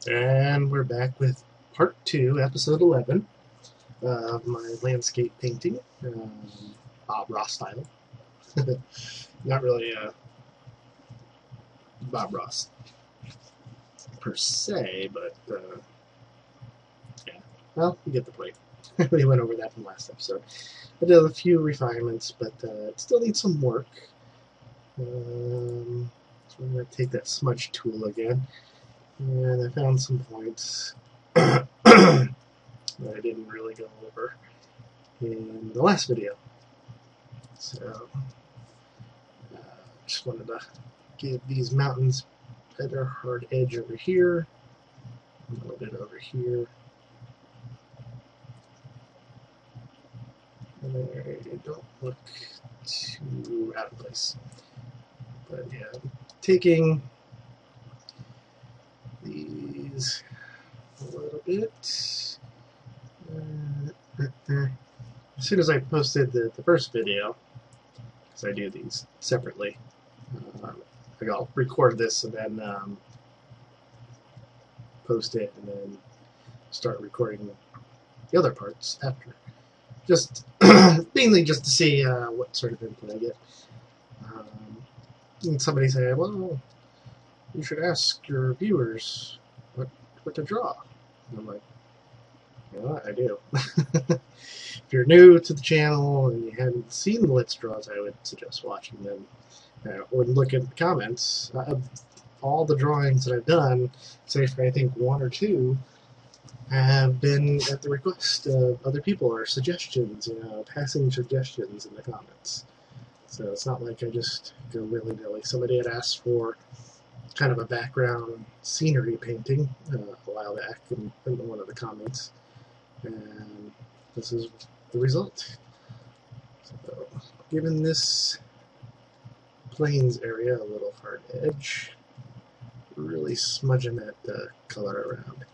And we're back with part 2, episode 11 of my landscape painting, Bob Ross style. Not really Bob Ross per se, but yeah, well, you get the point. We went over that in the last episode. I did a few refinements, but it still needs some work. So I'm going to take that smudge tool again, and I found some points that I didn't really go over in the last video. So just wanted to give these mountains better hard edge over here, a little bit over here. And they don't look too out of place. But yeah, taking these a little bit. As soon as I posted the first video, because I do these separately, I'll record this and then post it and then start recording the other parts after. Just mainly just to see what sort of input I get. And somebody said, well, you should ask your viewers what to draw. And I'm like, yeah, I do. If you're new to the channel and you haven't seen the Let's Draws, I would suggest watching them. Or look at the comments. All the drawings that I've done, say for I think 1 or 2, have been at the request of other people or suggestions, passing suggestions in the comments. So it's not like I just go willy-nilly. Somebody had asked for kind of a background scenery painting a while back in one of the comments, and this is the result. So, given this plains area a little hard edge, really smudging that color around.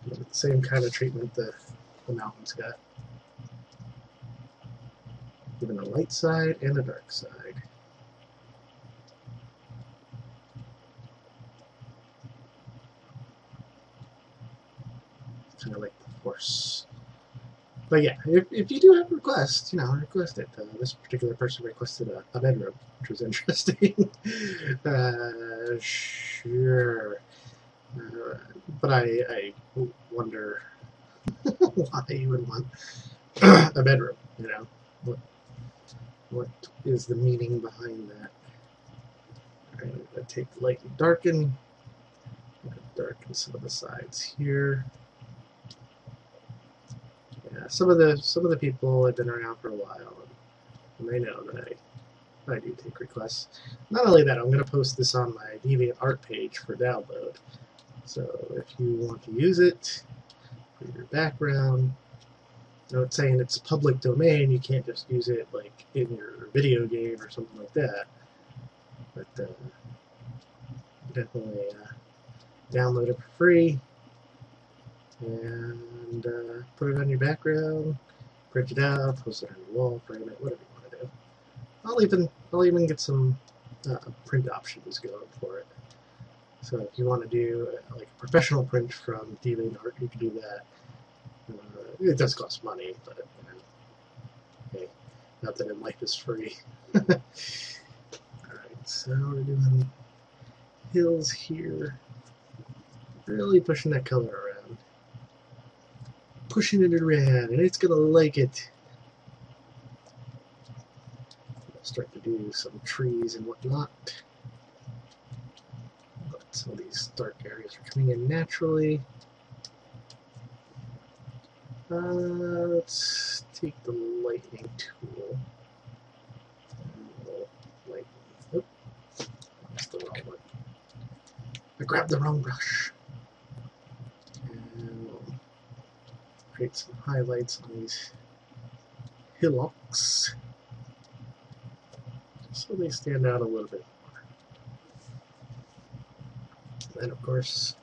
The same kind of treatment the mountains got. Given a light side and a dark side. Kind of like the horse. But yeah, if you do have requests, request it. This particular person requested a bedroom, which was interesting. Sure. But I wonder why you would want a bedroom, What is the meaning behind that? Alright, I'm going to take light and darken. Darken some of the sides here. Yeah, some of the people have been around for a while, and they know that I do take requests. Not only that, I'm going to post this on my Deviant art page for download. So if you want to use it for your background, it's saying it's public domain, you can't just use it like in your video game or something like that. But definitely download it for free and put it on your background, print it out, post it on your wall, frame it, whatever you want to do. I'll even get some print options going for it. So if you want to do like a professional print from Deviant Art, you can do that. It does cost money, but hey, nothing in life is free. Alright, so we're doing hills here. Really pushing that color around. Pushing it around, and it's gonna like it. I'll start to do some trees and whatnot. But some of these dark areas are coming in naturally. Let's take the lightning tool. Oop, that's the wrong one. I grabbed the wrong brush. And we'll create some highlights on these hillocks, so they stand out a little bit more. And then, of course,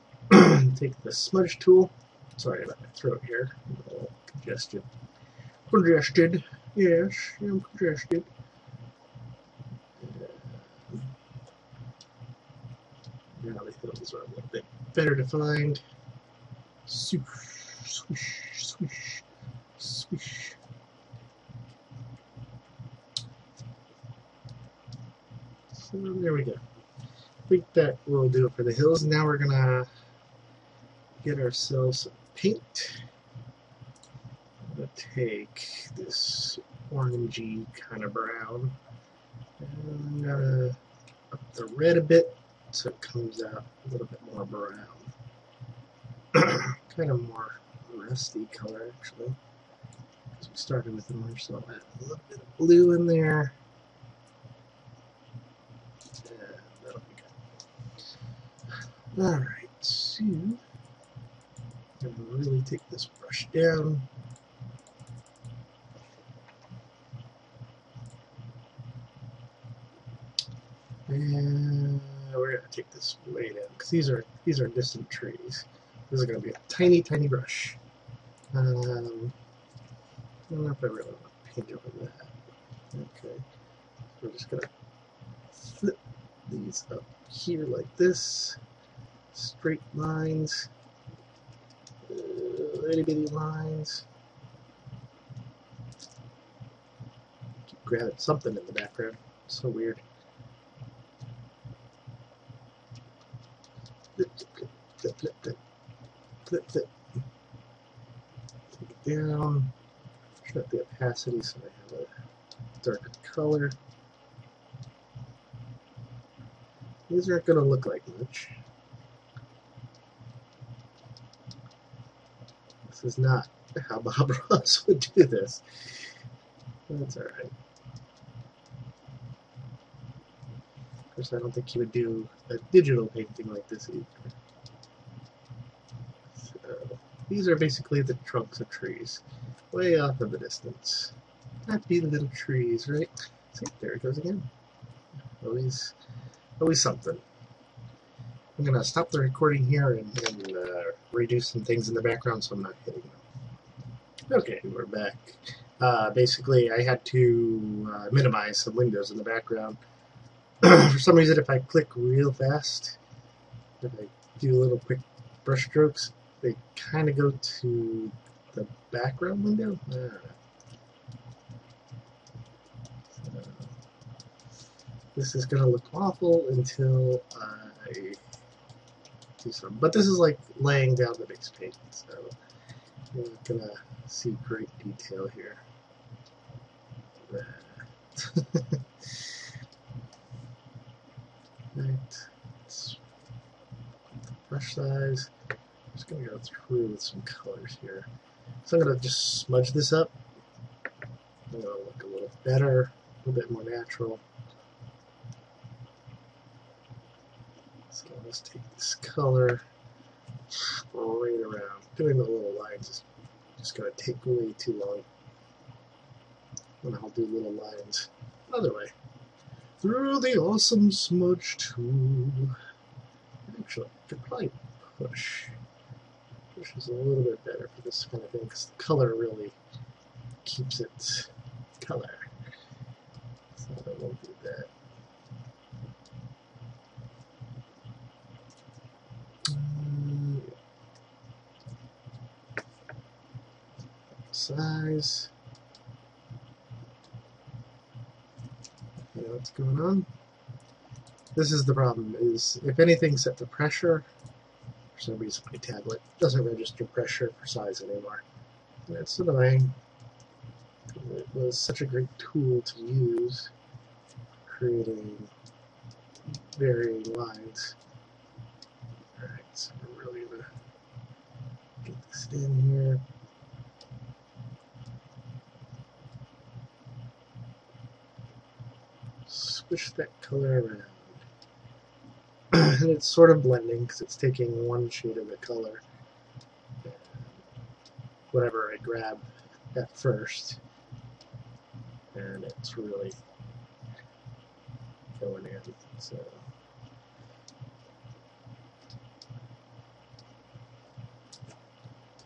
take the smudge tool. Sorry about my throat here. I'm a little congested. Congested. Yes, I'm congested. Now the hills are a little bit better defined. Swoosh, swoosh, swoosh, swoosh. So there we go. I think that will do it for the hills. Now we're gonna get ourselves some paint. I'm gonna take this orangey kind of brown, and I'm gonna up the red a bit so it comes out a little bit more brown. Kind of more rusty color actually, because we started with orange, so I'll add a little bit of blue in there. And that'll be good. Alright, so I'm going to really take this brush down. And we're going to take this way down, because these are distant trees. This is going to be a tiny, tiny brush. I don't know if I really want to paint over that. Okay, so we're just going to flip these up here like this. Straight lines. Itty bitty lines. Keep grabbing something in the background. So weird. Flip, flip, flip, flip, flip, flip, flip. Take it down. Shut the opacity so I have a darker color. These aren't going to look like much. This is not how Bob Ross would do this. That's alright. Of course, I don't think he would do a digital painting like this either. So, these are basically the trunks of trees, way off in the distance. Happy little trees, right? See, there it goes again. Always something. I'm going to stop the recording here and redo some things in the background so I'm not hitting them. Okay, we're back. Basically, I had to minimize some windows in the background. For some reason, if I click real fast, if I do little quick brush strokes, they kind of go to the background window. I don't know. So, this is going to look awful until I do some. But this is like laying down the base paint, so you're going to see great detail here. Right. Brush size. I'm just going to go through with some colors here. So I'm going to just smudge this up. I'm going to look a little better, a little bit more natural. So let's take this color right around. Doing the little lines is just going to take way too long. And I'll do little lines another way. Through the awesome smudge tool. Actually, I could probably push. Push is a little bit better for this kind of thing because the color really keeps its color. So I won't do that. Size. Okay, what's going on? This is the problem, is if anything's set to pressure, for some reason my tablet doesn't register pressure for size anymore. And it's annoying. It was such a great tool to use, creating varying lines. Alright, so we're really going to get this in here. Squish that color around. And it's sort of blending because it's taking one shade of the color. And whatever I grab at first, and it's really going in. So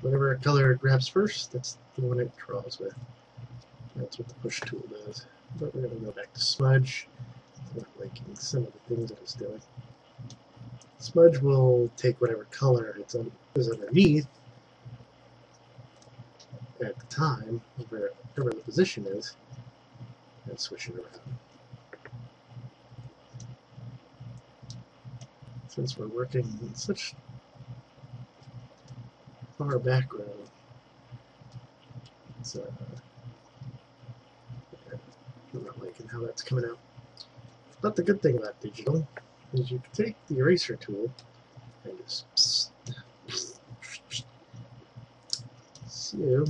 whatever color it grabs first, that's the one it draws with. That's what the push tool does. But we're going to go back to smudge. It's not liking some of the things that it's doing. Smudge will take whatever color is underneath at the time, wherever the position is, and switch it around. Since we're working in such far background, it's I'm not liking how that's coming out. But the good thing about digital is you can take the eraser tool and just so we're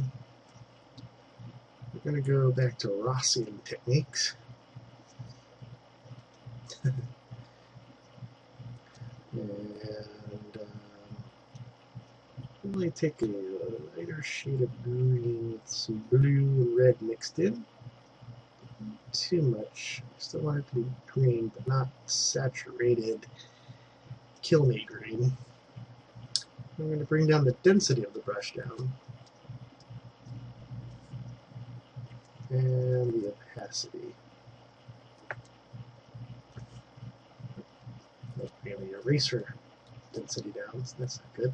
going to go back to Rossian techniques. And really take a lighter shade of green with some blue and red mixed in. Too much. I still want it to be green, but not saturated kill me green. I'm going to bring down the density of the brush down. And the opacity. Bring the eraser density down, so that's not good.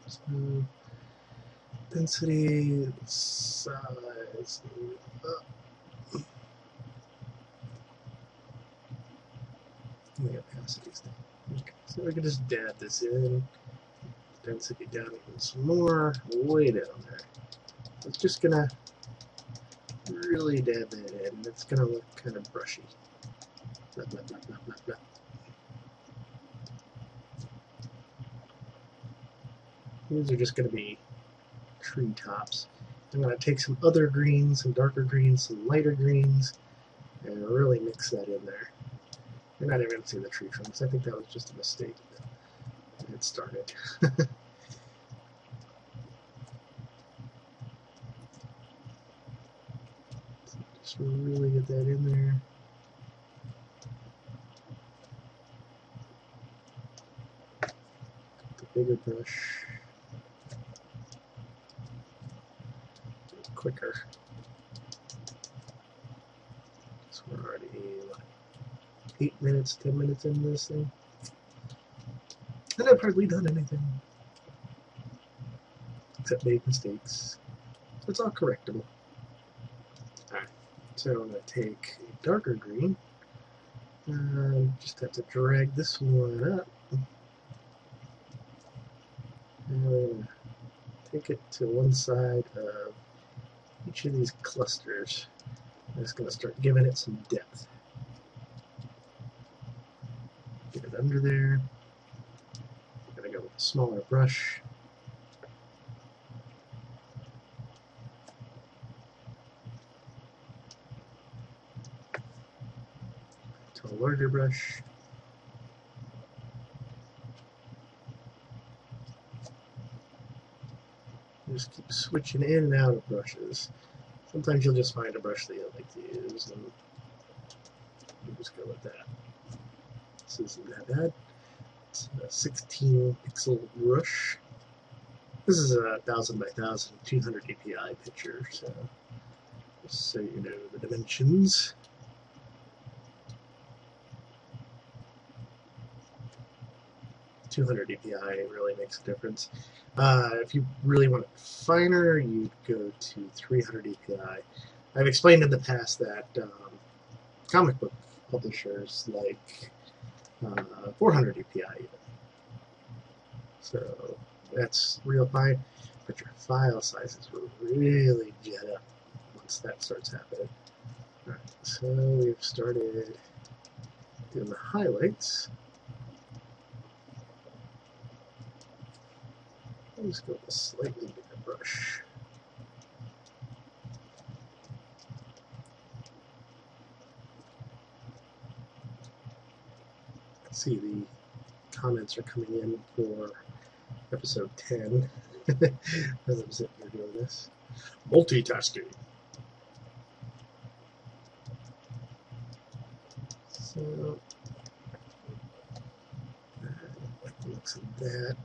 So, density, size, and the opacity's down. Okay, so we can just dab this in. Density down even some more, way down there. It's just gonna really dab that in. It's gonna look kind of brushy. Blah, blah, blah, blah, blah, blah. These are just gonna be tree tops. I'm gonna take some other greens, some darker greens, some lighter greens, and really mix that in there. You're not even gonna see the tree trunks. I think that was just a mistake that it started. Just really get that in there. The bigger brush. Do it quicker. So we're already, what, 8 minutes, 10 minutes into this thing. And I've hardly done anything. Except made mistakes. So it's all correctable. Alright, so I'm going to take a darker green. Just have to drag this one up. And we're going to take it to one side of each of these clusters. I'm just going to start giving it some depth. Get it under there. I'm going to go with a smaller brush. To a larger brush. Just keep switching in and out of brushes. Sometimes you'll just find a brush that you like to use, and you just go with that. This isn't that bad. It's a 16 pixel brush. This is a 1000 by 1000, 200 dpi picture, so just so you know the dimensions. .200 dpi really makes a difference. If you really want it finer, you'd go to 300 dpi. I've explained in the past that comic book publishers like 400 dpi even. So that's real fine, but your file sizes will really jet up once that starts happening. Alright, so we've started doing the highlights. Let's go with a slightly bigger brush. See, the comments are coming in for episode 10 as I'm sitting here doing this. Multitasking. So, like the looks of that.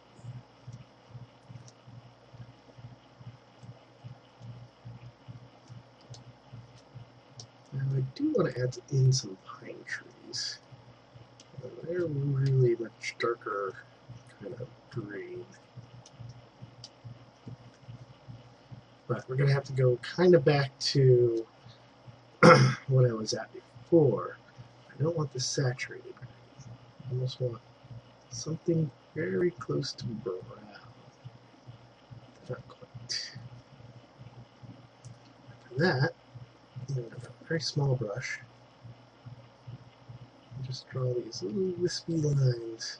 Now I do want to add in some pine trees. They're really much darker kind of green. But we're going to have to go kind of back to what I was at before. I don't want this saturated green. I almost want something very close to brown. Not quite. After that, I'm going to have a very small brush. Just draw these little wispy lines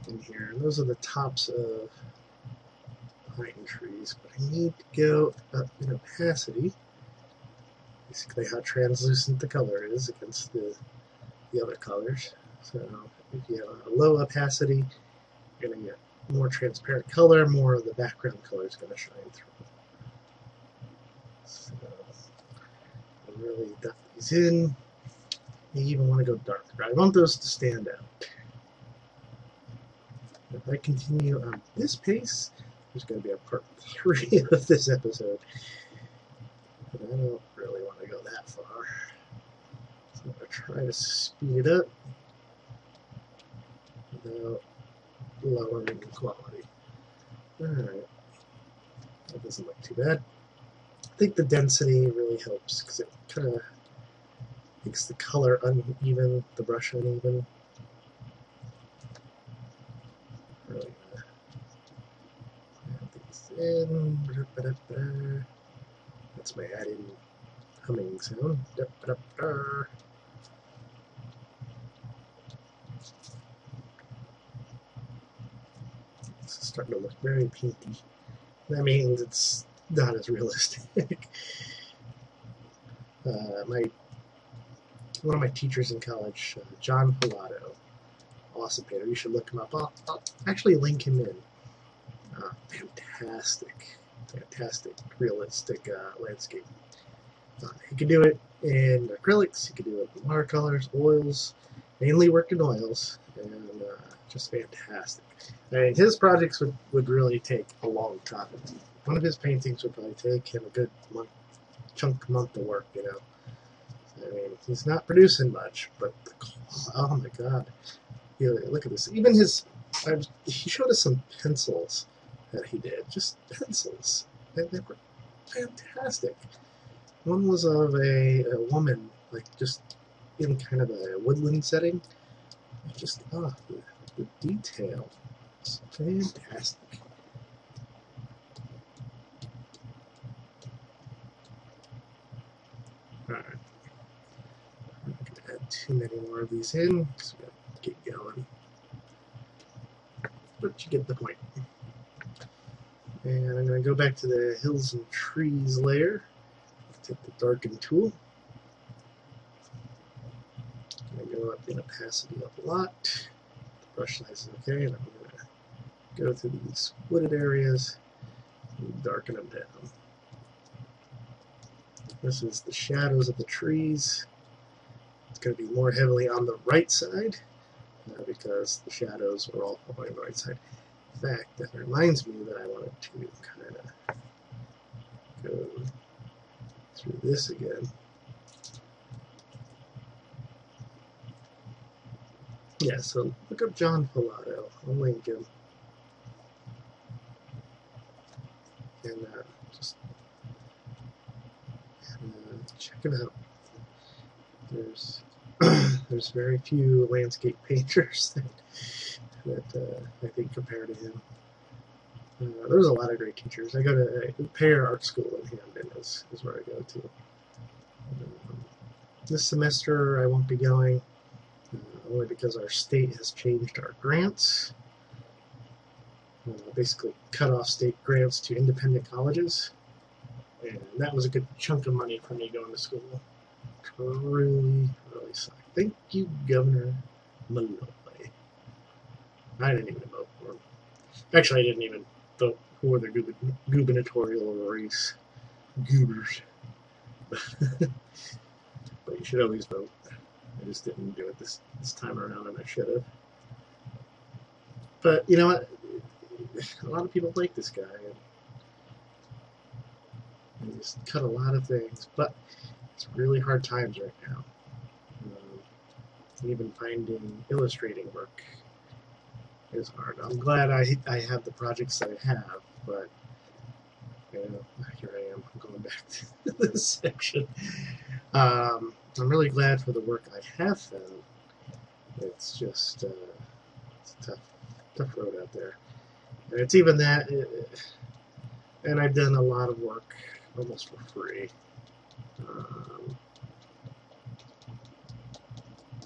in here. And those are the tops of pine trees. But I need to go up in opacity. Basically how translucent the color is against the other colors. So if you have a low opacity, you're going to get more transparent color, more of the background color is going to shine through. So I'll really duck these in. You even want to go darker. I want those to stand out. If I continue on this pace, there's going to be a part 3 of this episode. But I don't really want to go that far. So I'm going to try to speed it up without lowering the quality. Alright. That doesn't look too bad. I think the density really helps because it kind of makes the color uneven, the brush uneven. Really add these in. That's my added humming sound. This is starting to look very painty. That means it's not as realistic. One of my teachers in college, John Pilato, awesome painter. You should look him up. I'll actually link him in. Fantastic, realistic landscape. He can do it in acrylics. He can do it in watercolors, oils. Mainly work in oils, and just fantastic. I mean, his projects would really take a long time. One of his paintings would probably take him a good month of work, you know. I mean, he's not producing much, but oh my god. You know, look at this. Even he showed us some pencils that he did. Just pencils. They were fantastic. One was of a woman, like just in kind of a woodland setting. Just, the detail. It's fantastic. Alright. I'm not going to add too many more of these in, because we got to get going. But you get the point. And I'm going to go back to the hills and trees layer. Take the darken tool. I'm going to go up in opacity up a lot. The brush size is okay, and I'm going to go through these wooded areas and darken them down. This is the shadows of the trees. It's going to be more heavily on the right side because the shadows are all on the right side. In fact, that reminds me that I wanted to kind of go through this again. Yeah, so look up John Pilato. I'll link him. And just check him out. There's very few landscape painters that I think compare to him. There's a lot of great teachers. I go to Pear Art School in Hamden is where I go to. This semester I won't be going, only because our state has changed our grants. Basically cut off state grants to independent colleges. And that was a good chunk of money for me going to school. Really sucked. Thank you, Governor Malloy. I didn't even vote for him. Actually, I didn't even vote for the gubernatorial race. Goobers. But you should always vote. I just didn't do it this time around, and I should have. But, you know what? A lot of people like this guy. And he just cut a lot of things. But It's really hard times right now. Even finding illustrating work is hard. I'm glad I have the projects that I have, but you know, here I am going back to this section. I'm really glad for the work I have found. It's just it's a tough road out there, and it's even that. And I've done a lot of work almost for free.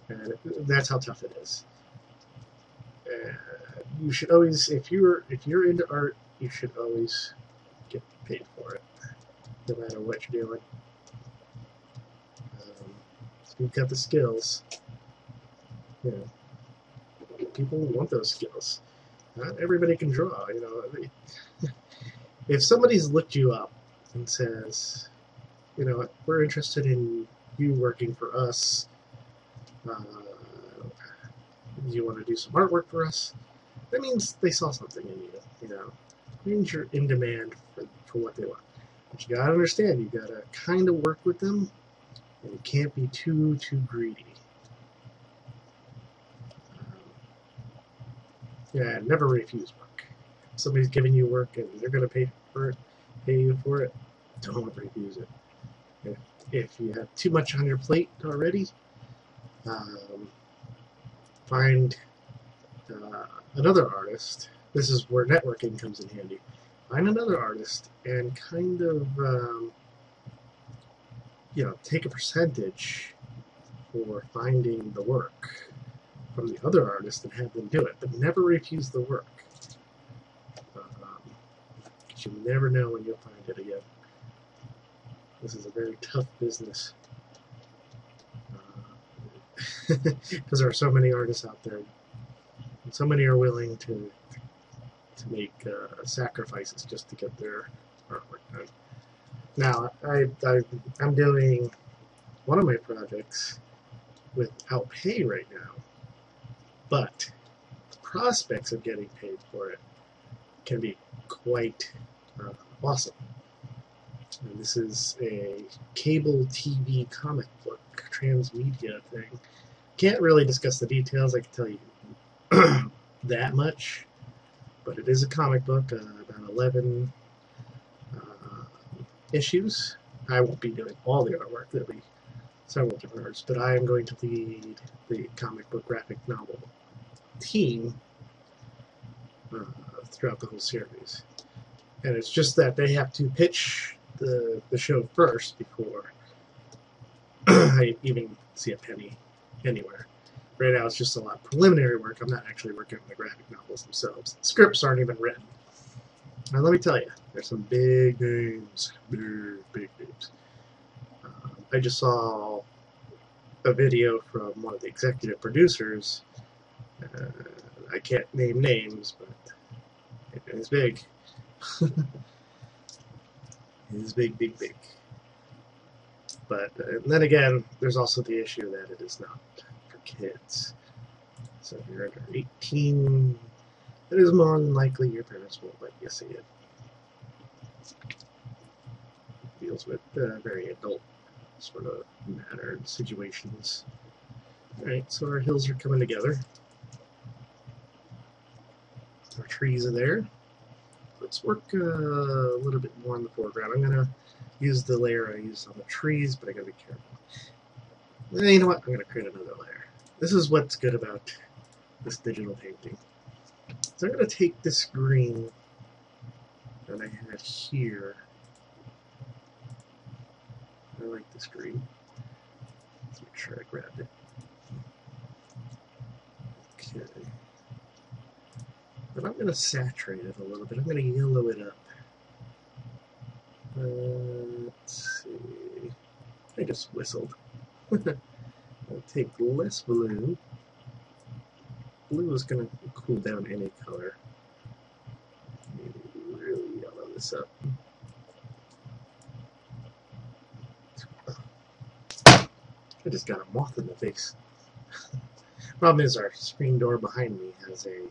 And that's how tough it is. You should always, if you're into art, you should always get paid for it, no matter what you're doing. If you've got the skills, you know, people want those skills. Not everybody can draw. You know, if somebody's looked you up and says, you know, we're interested in you working for us. You want to do some artwork for us? That means they saw something in you. You know, it means you're in demand for what they want. But you gotta understand, you gotta kind of work with them, and you can't be too greedy. Yeah, never refuse work. If somebody's giving you work and they're gonna pay you for it, don't refuse it. If you have too much on your plate already, find another artist. This is where networking comes in handy. Find another artist and kind of, you know, take a percentage for finding the work from the other artist and have them do it, but never refuse the work. Because you never know when you'll find it again. This is a very tough business. Because there are so many artists out there, and so many are willing to make sacrifices just to get their artwork done. Now, I'm doing one of my projects without pay right now, but the prospects of getting paid for it can be quite awesome. And this is a cable TV comic book transmedia thing. Can't really discuss the details. I can tell you that much, but it is a comic book, about 11 issues. I won't be doing all the artwork. There'll be several different artists, but I am going to lead the comic book graphic novel team throughout the whole series. And it's just that they have to pitch the show first before I even see a penny anywhere. Right now it's just a lot of preliminary work. I'm not actually working on the graphic novels themselves. The scripts aren't even written. Now let me tell you, there's some big names. Big names. I just saw a video from one of the executive producers. I can't name names, but it is big. It is big. But then again, there's also the issue that it is not for kids. So if you're under 18, it is more than likely your parents won't let you see it. It deals with very adult sort of matter and situations. Alright, so our hills are coming together. Our trees are there. Let's work a little bit more in the foreground. I'm going to use the layer I used on the trees, but I got to be careful. You know what? I'm going to create another layer. This is what's good about this digital painting. So I'm going to take this green that I had here. I like this green. Let's make sure I grabbed it. Okay. But I'm going to saturate it a little bit. I'm going to yellow it up. Let's see. I just whistled. I'll take less blue. Blue is going to cool down any color. Maybe really yellow this up. I just got a moth in the face. Problem is, our screen door behind me has a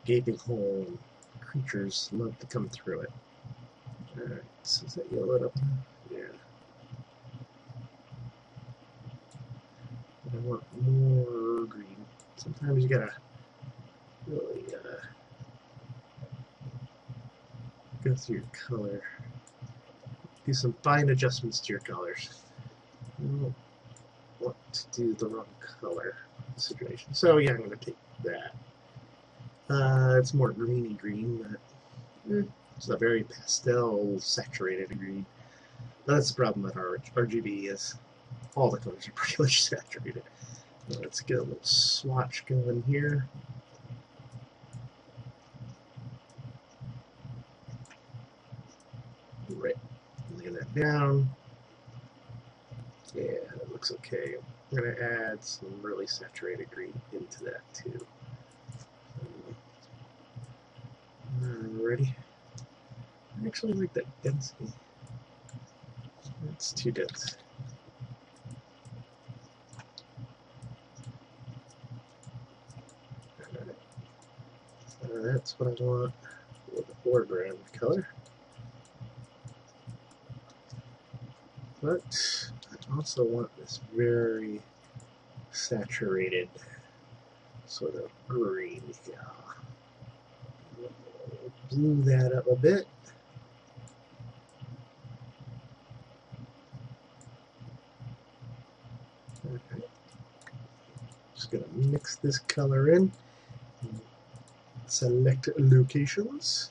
gaping hole, and creatures love to come through it. Alright, so is that yellowed up? Yeah. want more green. Sometimes you gotta really go through your color. Do some fine adjustments to your colors. You don't want to do the wrong color situation. So yeah, I'm going to take that. It's more greeny green, but it's a very pastel saturated green. But that's the problem with RGB is all the colors are pretty much saturated. Let's get a little swatch going here. Right, lay that down. Yeah, that looks okay. I'm going to add some really saturated green into that too. Alrighty. I actually like that density. It's too dense. That's what I want with the foreground color. But I also want this very saturated sort of green. Yeah. Blue that up a bit. Okay. Just gonna mix this color in. Select locations.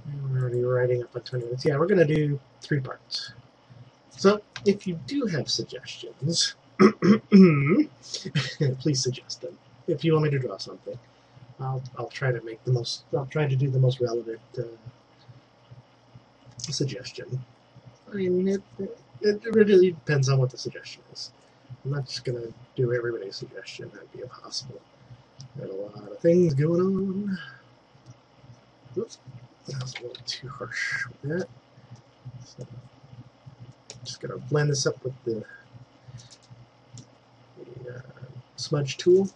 And we're already writing up on 20 minutes. Yeah, we're going to do 3 parts. So, if you do have suggestions, please suggest them. If you want me to draw something, I'll try to make the most. I'll try to do the most relevant suggestion. I mean, it really depends on what the suggestion is. I'm not just going to do everybody's suggestion. That'd be impossible. Got a lot of things going on. Oops, that was a little too harsh with that. So, just going to blend this up with the smudge tool.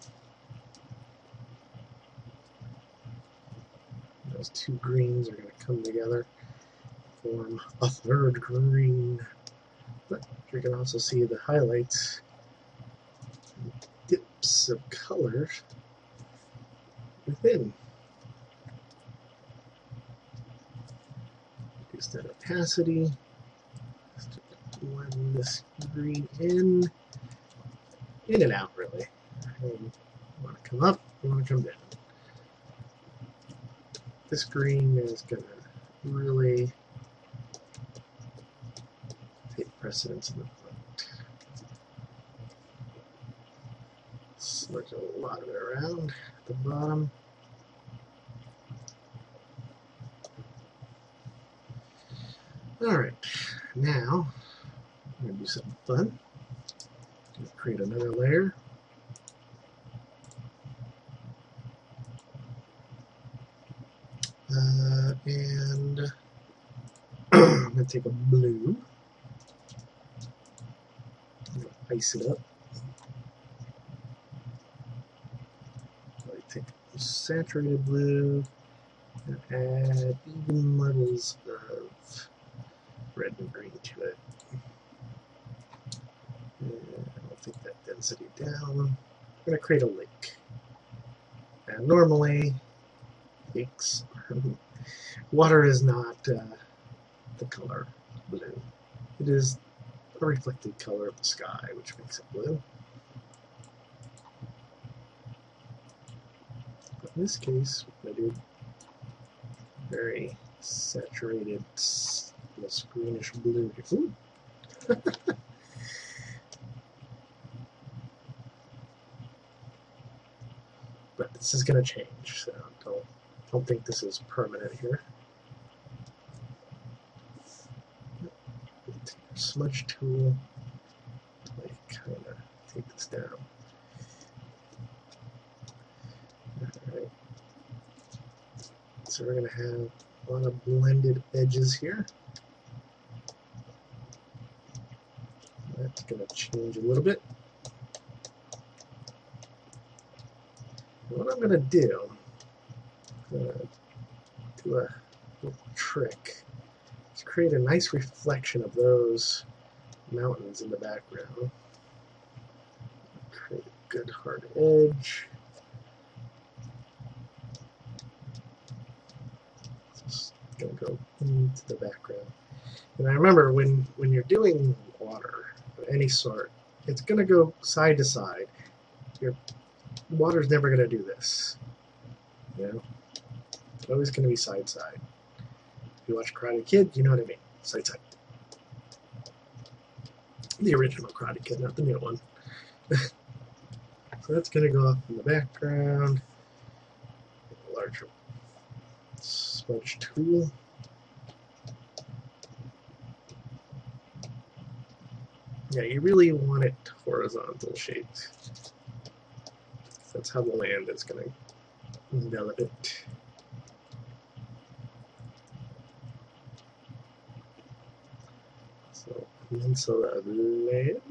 Those 2 greens are going to come together, form a 3rd green. But you can also see the highlights, dips of color within. Reduce that opacity. Just blend this green in and out, really. You want to come up, you want to come down. This green is going to really take precedence in the front. Smudge a lot of it around at the bottom. Alright, now I'm going to do something fun. Create another layer. And I'm going to take a blue. I'm going to ice it up. I take saturated blue and add even levels of red and green to it. And I'll take that density down. I'm going to create a lake. And normally, lakes, water is not the color blue. It is a reflected color of the sky, which makes it blue. But in this case, we're going to do very saturated, almost greenish blue. But this is going to change, so don't think this is permanent here. Take your smudge tool, like kind of take this down. Alright. So we're going to have a lot of blended edges here. That's going to change a little bit. What I'm going to do a little trick is create a nice reflection of those mountains in the background. Create a good hard edge. Just gonna go into the background. And I remember when you're doing water of any sort, it's gonna go side to side. Your water's never gonna do this. You know? It's always gonna be side side. If you watch Karate Kid, you know what I mean. Side side. The original Karate Kid, not the new one. So that's gonna go off in the background. A larger smudge tool. Yeah, you really want it horizontal shaped. That's how the land is going to envelop it. So, pencil of land.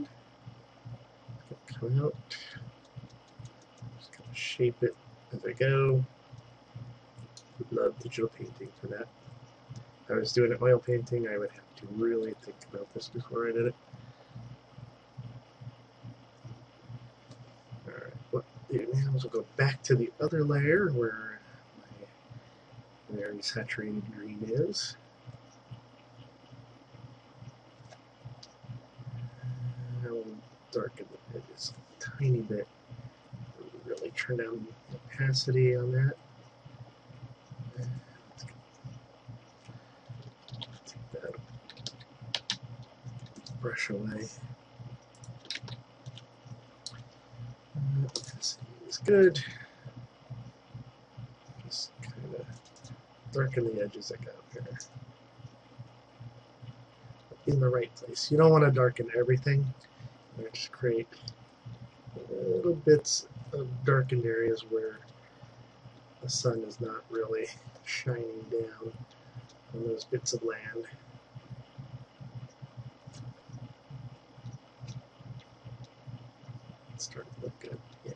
Come out. Just kind of shape it as I go. Love digital painting for that. If I was doing an oil painting, I would have to really think about this before I did it. Alright, what we'll do now is we'll go back to the other layer where my very saturated green is. I'll darken the edges a tiny bit. Really turn down the opacity on that. Take that brush away. Opacity is good. Just kind of darken the edges I got here. In the right place. You don't want to darken everything. Just create little bits of darkened areas where the sun is not really shining down on those bits of land. It's starting to look good. Yeah.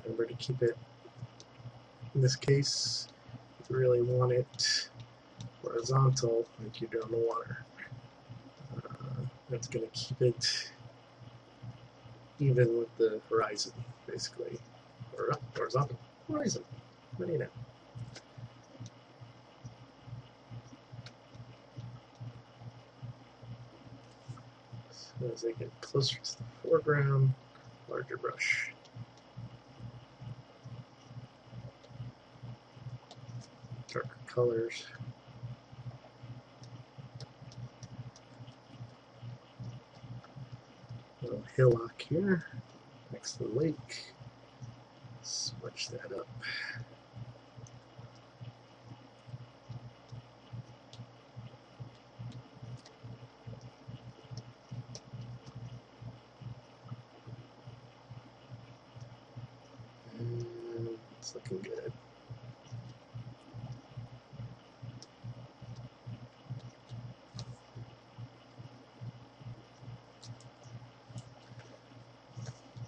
Remember to keep it, in this case, you really want it horizontal like you're doing the water. That's going to keep it even with the horizon, basically. Or horizontal. Horizon. What do you know? So as I get closer to the foreground, larger brush. Darker colors. Little hillock here next to the lake. Switch that up. And it's looking good.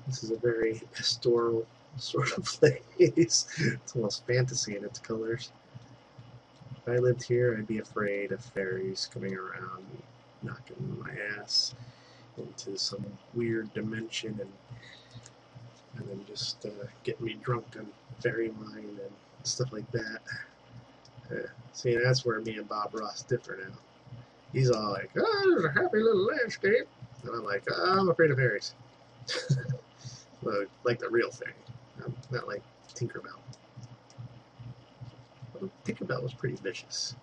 This is a very pastoral sort of place. It's almost fantasy in its colors. If I lived here, I'd be afraid of fairies coming around and knocking my ass into some weird dimension and then just getting me drunk on fairy wine and stuff like that. See, that's where me and Bob Ross differ now. He's all like, oh, there's a happy little landscape. And I'm like, oh, I'm afraid of fairies. Well, like the real fairy, not like Tinkerbell. Well, Tinkerbell was pretty vicious.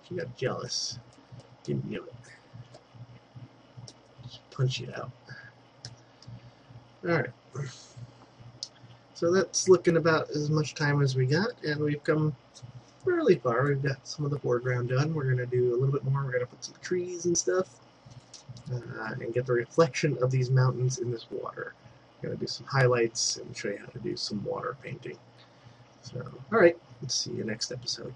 She got jealous. Didn't know it. Just punch it out. Alright. So that's looking about as much time as we got, and we've come fairly far. We've got some of the foreground done. We're going to do a little bit more. We're going to put some trees and stuff. And get the reflection of these mountains in this water. I'm going to do some highlights and show you how to do some water painting. So, alright, let's see you next episode.